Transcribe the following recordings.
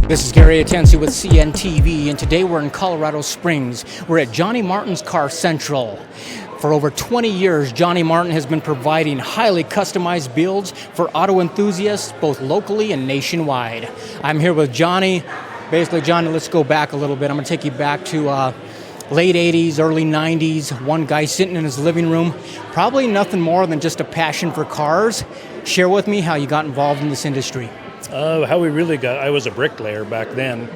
This is Gary Atanu with CNTV, and today we're in Colorado Springs. We're at Johnny Martin's Car Central. For over 20 years, Johnny Martin has been providing highly customized builds for auto enthusiasts, both locally and nationwide. I'm here with Johnny. Basically, Johnny, let's go back a little bit. I'm going to take you back to late 80s, early 90s. One guy sitting in his living room, probably nothing more than just a passion for cars. Share with me how you got involved in this industry. How we really got, I was a bricklayer back then,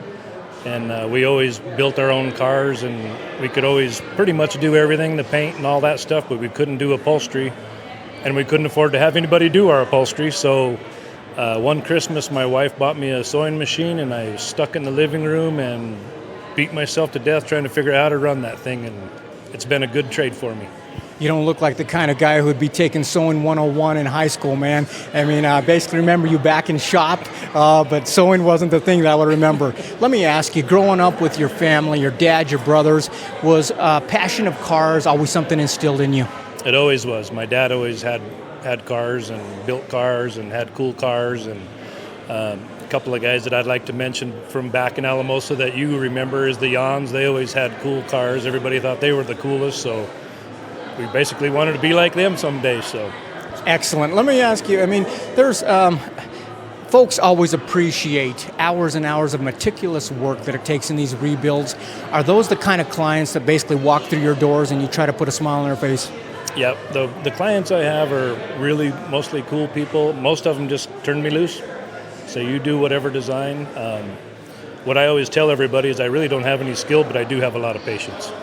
and we always built our own cars, and we could always pretty much do everything, the paint and all that stuff, but we couldn't do upholstery, and we couldn't afford to have anybody do our upholstery. So one Christmas, my wife bought me a sewing machine, and I was stuck in the living room and beat myself to death trying to figure out how to run that thing, and it's been a good trade for me. You don't look like the kind of guy who would be taking sewing 101 in high school, man. I mean, I basically remember you back in shop, but sewing wasn't the thing that I would remember. Let me ask you, growing up with your family, your dad, your brothers, was passion of cars always something instilled in you? It always was. My dad always had cars and built cars and had cool cars, and a couple of guys that I'd like to mention from back in Alamosa that you remember is the Yawns. They always had cool cars. Everybody thought they were the coolest, so we basically wanted to be like them someday. So excellent. Let me ask you, I mean, there's folks always appreciate hours and hours of meticulous work that it takes in these rebuilds. Are those the kind of clients that basically walk through your doors and you try to put a smile on their face? Yeah, the clients I have are really mostly cool people. Most of them just turn me loose. So you do whatever design. What I always tell everybody is I really don't have any skill, but I do have a lot of patience.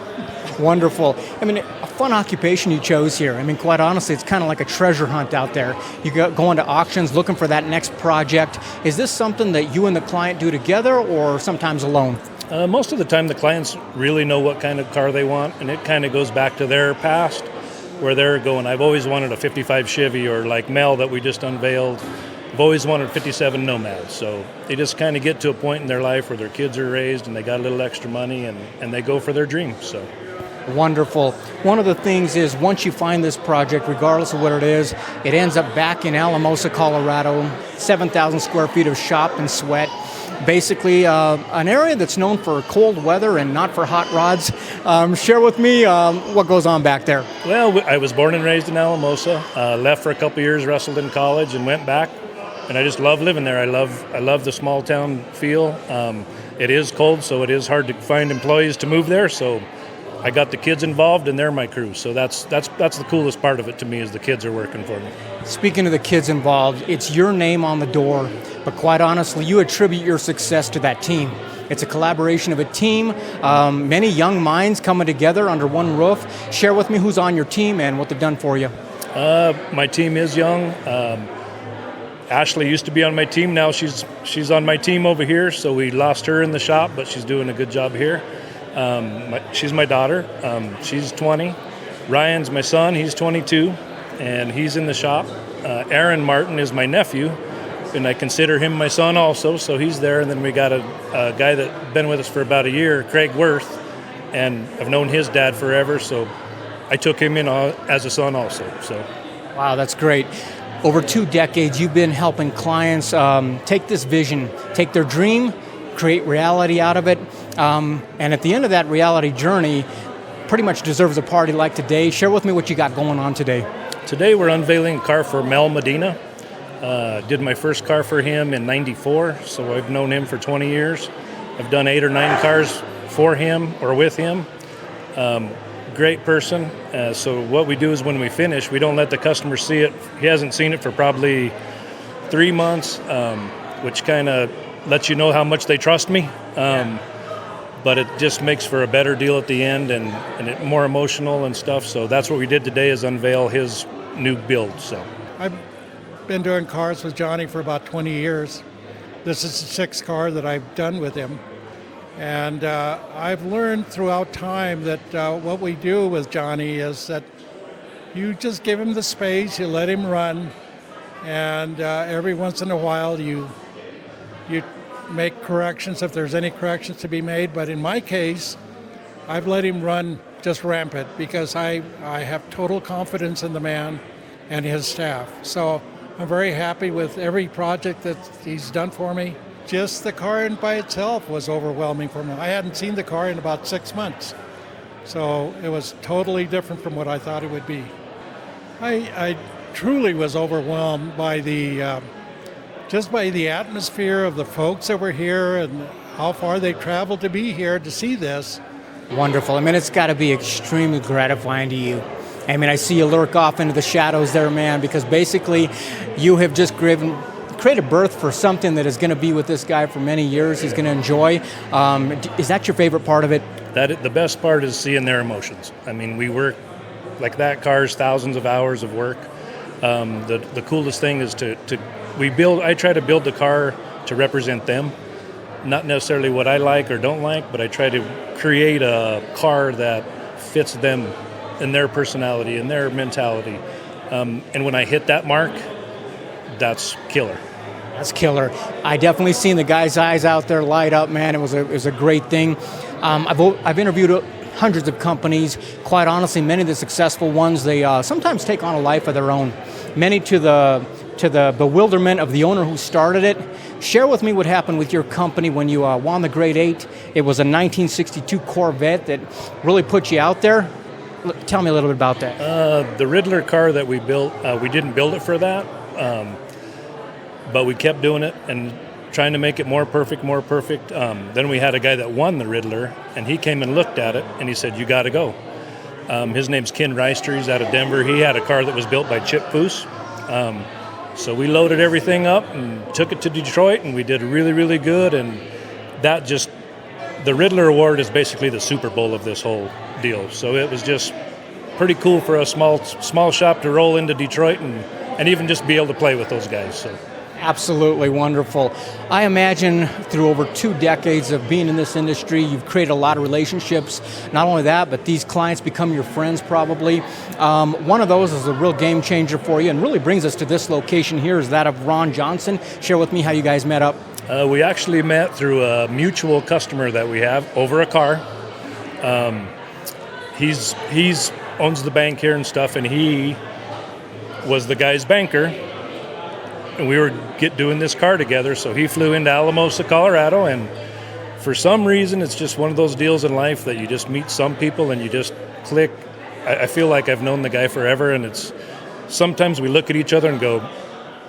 Wonderful. I mean, a fun occupation you chose here. I mean, quite honestly, it's kind of like a treasure hunt out there. You go into auctions looking for that next project. Is this something that you and the client do together or sometimes alone? Most of the time, the clients really know what kind of car they want, and it kind of goes back to their past, where they're going, I've always wanted a 55 Chevy, or like Mel that we just unveiled, I've always wanted 57 Nomads. So they just kind of get to a point in their life where their kids are raised and they got a little extra money, and they go for their dreams. So. Wonderful. One of the things is once you find this project, regardless of what it is, it ends up back in Alamosa, Colorado, 7,000 square feet of shop and sweat. Basically, an area that's known for cold weather and not for hot rods. Share with me what goes on back there. Well, I was born and raised in Alamosa, left for a couple years, wrestled in college, and went back. And I just love living there. I love the small town feel. It is cold, so it is hard to find employees to move there. So I got the kids involved, and they're my crew. So that's the coolest part of it to me is the kids are working for me. Speaking of the kids involved, it's your name on the door, but quite honestly, you attribute your success to that team. It's a collaboration of a team, many young minds coming together under one roof. Share with me who's on your team and what they've done for you. My team is young. Ashley used to be on my team. Now she's on my team over here, so we lost her in the shop, but she's doing a good job here. She's my daughter. She's 20. Ryan's my son. He's 22, and he's in the shop. Aaron Martin is my nephew, and I consider him my son also, so he's there. And then we got a guy that's been with us for about a year, Craig Worth, and I've known his dad forever, so I took him in as a son also. So, wow, that's great. Over 2 decades, you've been helping clients take this vision, take their dream, create reality out of it. And at the end of that reality journey, pretty much deserves a party like today. Share with me what you got going on today. Today we're unveiling a car for Mel Medina. Did my first car for him in '94, so I've known him for 20 years. I've done 8 or 9 cars for him or with him. Great person. So what we do is when we finish, we don't let the customer see it. He hasn't seen it for probably 3 months, which kind of lets you know how much they trust me. But it just makes for a better deal at the end and it more emotional and stuff. So that's what we did today is unveil his new build. So I've been doing cars with Johnny for about 20 years. This is the 6th car that I've done with him. And I've learned throughout time that what we do with Johnny is that you just give him the space, you let him run, and every once in a while you make corrections if there's any corrections to be made. But in my case, I've let him run just rampant because I have total confidence in the man and his staff. So I'm very happy with every project that he's done for me. just the car by itself was overwhelming for me. I hadn't seen the car in about 6 months. So it was totally different from what I thought it would be. I truly was overwhelmed by just by the atmosphere of the folks that were here and how far they traveled to be here to see this. Wonderful. I mean, it's got to be extremely gratifying to you. I mean, I see you lurk off into the shadows there, man, because basically you have just created birth for something that is going to be with this guy for many years. He's going to enjoy. Is that your favorite part of it? The best part is seeing their emotions. I mean, we work like that car's thousands of hours of work. The coolest thing is I try to build the car to represent them, not necessarily what I like or don't like, but I try to create a car that fits them and their personality and their mentality. And when I hit that mark, that's killer. That's killer. I definitely seen the guy's eyes out there light up, man. It was a great thing. I've interviewed hundreds of companies. Quite honestly, many of the successful ones, they sometimes take on a life of their own. Many to the bewilderment of the owner who started it. Share with me what happened with your company when you won the Grade 8. It was a 1962 Corvette that really put you out there. Tell me a little bit about that. The Riddler car that we built, we didn't build it for that, but we kept doing it and trying to make it more perfect. Then we had a guy that won the Riddler, and he came and looked at it, and he said, "You got to go." His name's Ken Reister. He's out of Denver. He had a car that was built by Chip Foose. So we loaded everything up and took it to Detroit, and we did really, really good. And the Riddler Award is basically the Super Bowl of this whole deal. So it was just pretty cool for a small shop to roll into Detroit and even just be able to play with those guys. So. Absolutely wonderful. I imagine through over 2 decades of being in this industry, you've created a lot of relationships. Not only that, but these clients become your friends probably. One of those is a real game changer for you and really brings us to this location here is that of Ron Johnson. Share with me how you guys met up. We actually met through a mutual customer that we have over a car. He's owns the bank here and stuff, and he was the guy's banker. And we were doing this car together, so he flew into Alamosa, Colorado, and for some reason, it's just one of those deals in life that you just meet some people and you just click. I feel like I've known the guy forever, and it's sometimes we look at each other and go,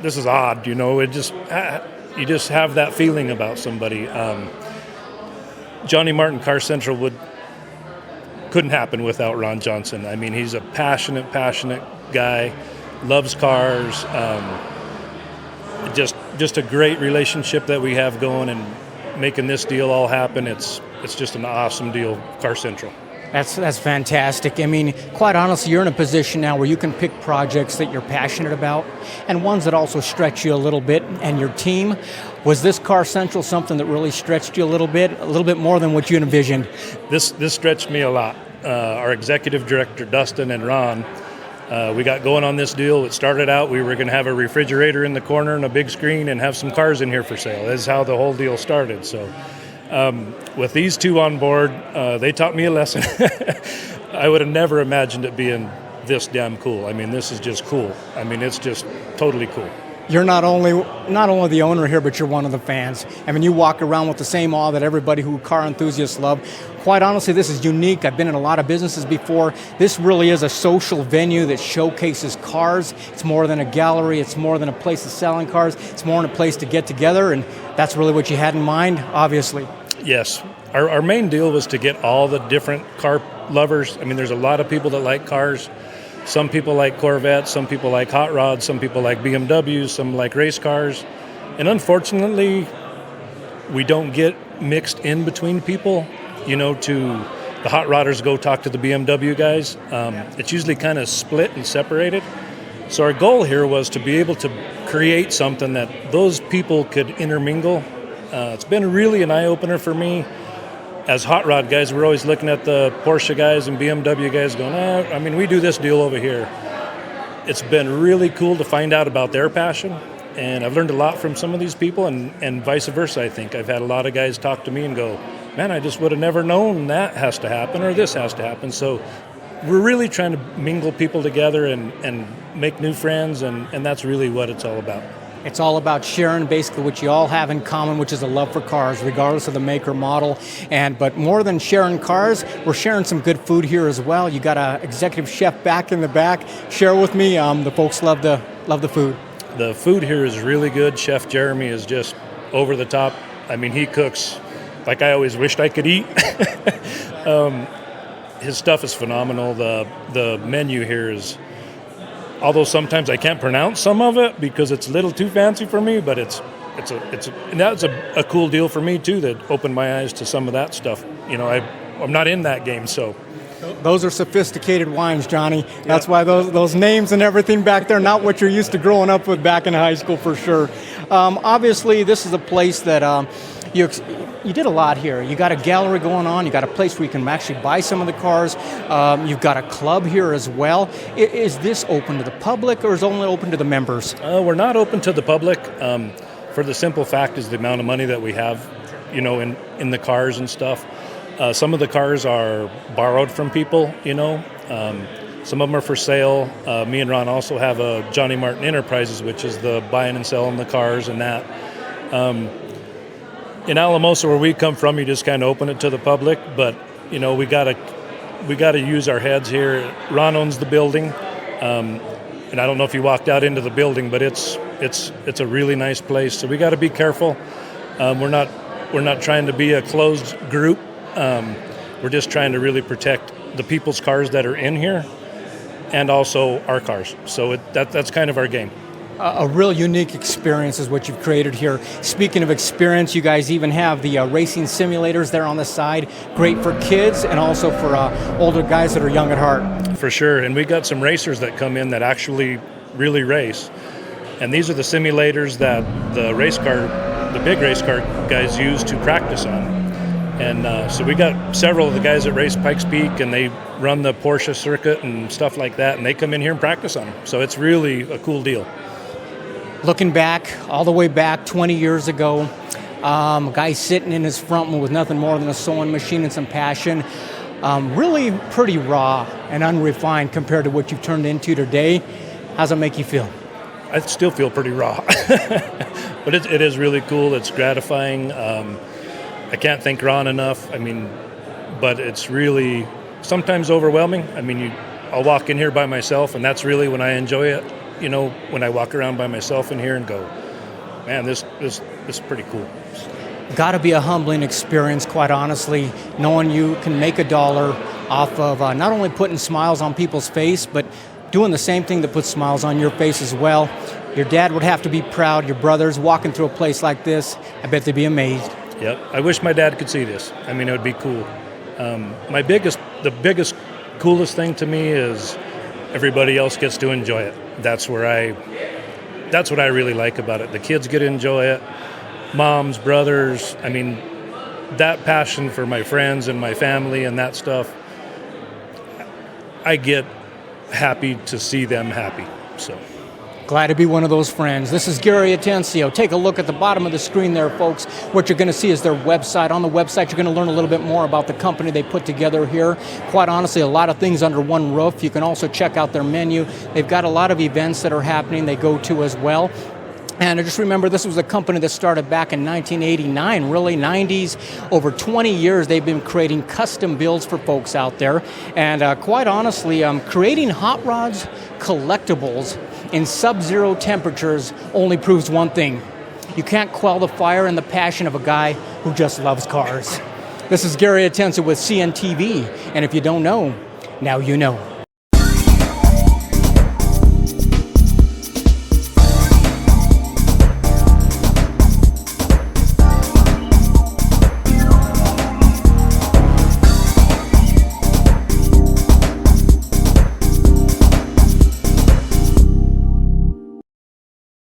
"This is odd," you know. You just have that feeling about somebody. Johnny Martin Car Central couldn't happen without Ron Johnson. I mean, he's a passionate guy, loves cars. Just a great relationship that we have going and making this deal all happen. It's just an awesome deal, Car Central. That's fantastic. I mean, quite honestly, you're in a position now where you can pick projects that you're passionate about and ones that also stretch you a little bit. And your team, was this Car Central something that really stretched you a little bit more than what you envisioned? This stretched me a lot. Our executive director, Dustin and Ron, we got going on this deal. It started out, we were going to have a refrigerator in the corner and a big screen and have some cars in here for sale. That's how the whole deal started. So with these two on board, they taught me a lesson. I would have never imagined it being this damn cool. I mean, this is just cool. I mean, it's just totally cool. You're not only the owner here, but you're one of the fans. I mean, you walk around with the same awe that everybody who car enthusiasts love. Quite honestly, this is unique. I've been in a lot of businesses before. This really is a social venue that showcases cars. It's more than a gallery. It's more than a place of selling cars. It's more than a place to get together, and that's really what you had in mind, obviously. Yes. Our main deal was to get all the different car lovers. I mean, there's a lot of people that like cars. Some people like Corvettes, some people like hot rods, some people like BMWs, some like race cars. And unfortunately, we don't get mixed in between people, to the hot rodders go talk to the BMW guys. It's usually kind of split and separated. So our goal here was to be able to create something that those people could intermingle. It's been really an eye-opener for me. As hot rod guys, we're always looking at the Porsche guys and BMW guys going, we do this deal over here. It's been really cool to find out about their passion, and I've learned a lot from some of these people, and vice versa, I think. I've had a lot of guys talk to me and go, man, I just would have never known that has to happen or this has to happen. So we're really trying to mingle people together and make new friends, and that's really what it's all about. It's all about sharing basically what you all have in common, which is a love for cars, regardless of the make or model. But more than sharing cars, we're sharing some good food here as well. You got an executive chef back in the back. Share with me. The folks love the food. The food here is really good. Chef Jeremy is just over the top. I mean, he cooks like I always wished I could eat. His stuff is phenomenal. The menu here is, although sometimes I can't pronounce some of it because it's a little too fancy for me, but and that's a cool deal for me too, that opened my eyes to some of that stuff. You know, I'm not in that game, so. Those are sophisticated wines, Johnny. That's why those names and everything back there, not what you're used to growing up with back in high school for sure. Obviously, this is a place that you did a lot here. You got a gallery going on. You got a place where you can actually buy some of the cars. You've got a club here as well. Is this open to the public, or is it only open to the members? We're not open to the public for the simple fact is the amount of money that we have, you know, in the cars and stuff. Some of the cars are borrowed from people, you know. Some of them are for sale. Me and Ron also have a Johnny Martin Enterprises, which is the buying and selling the cars and that. In Alamosa, where we come from, you just kind of open it to the public. But you know, we gotta use our heads here. Ron owns the building, and I don't know if you walked out into the building, but it's a really nice place. So we got to be careful. We're not trying to be a closed group. We're just trying to really protect the people's cars that are in here, and also our cars. So that's kind of our game. A real unique experience is what you've created here. Speaking of experience, you guys even have the racing simulators there on the side. Great for kids and also for older guys that are young at heart. For sure, and we got some racers that come in that actually really race. And these are the simulators that the big race car guys use to practice on. And so we got several of the guys that race Pikes Peak, and they run the Porsche circuit and stuff like that, and they come in here and practice on them. So it's really a cool deal. Looking back, all the way back 20 years ago, a guy sitting in his front with nothing more than a sewing machine and some passion. Really pretty raw and unrefined compared to what you've turned into today. How's it make you feel? I still feel pretty raw. But it is really cool. It's gratifying. I can't thank Ron enough. I mean, but it's really sometimes overwhelming. I mean, I'll walk in here by myself, and that's really when I enjoy it. You know, when I walk around by myself in here and go, man, this is pretty cool. Got to be a humbling experience, quite honestly, knowing you can make $1 off of not only putting smiles on people's face, but doing the same thing that puts smiles on your face as well. Your dad would have to be proud. Your brothers walking through a place like this, I bet they'd be amazed. Yep, I wish my dad could see this. I mean, it would be cool. The biggest, coolest thing to me is everybody else gets to enjoy it. That's what I really like about it. The kids get to enjoy it. Moms, brothers. I mean, that passion for my friends and my family and that stuff. I get happy to see them happy. So. Glad to be one of those friends. This is Gary Atencio. Take a look at the bottom of the screen there, folks. What you're going to see is their website. On the website, you're going to learn a little bit more about the company they put together here. Quite honestly, a lot of things under one roof. You can also check out their menu. They've got a lot of events that are happening they go to as well. And just remember, this was a company that started back in 1989, really 90s. Over 20 years, they've been creating custom builds for folks out there. And quite honestly, creating hot rods, collectibles, in sub-zero temperatures only proves one thing. You can't quell the fire and the passion of a guy who just loves cars. This is Gary Atencio with CNTV, and if you don't know, now you know.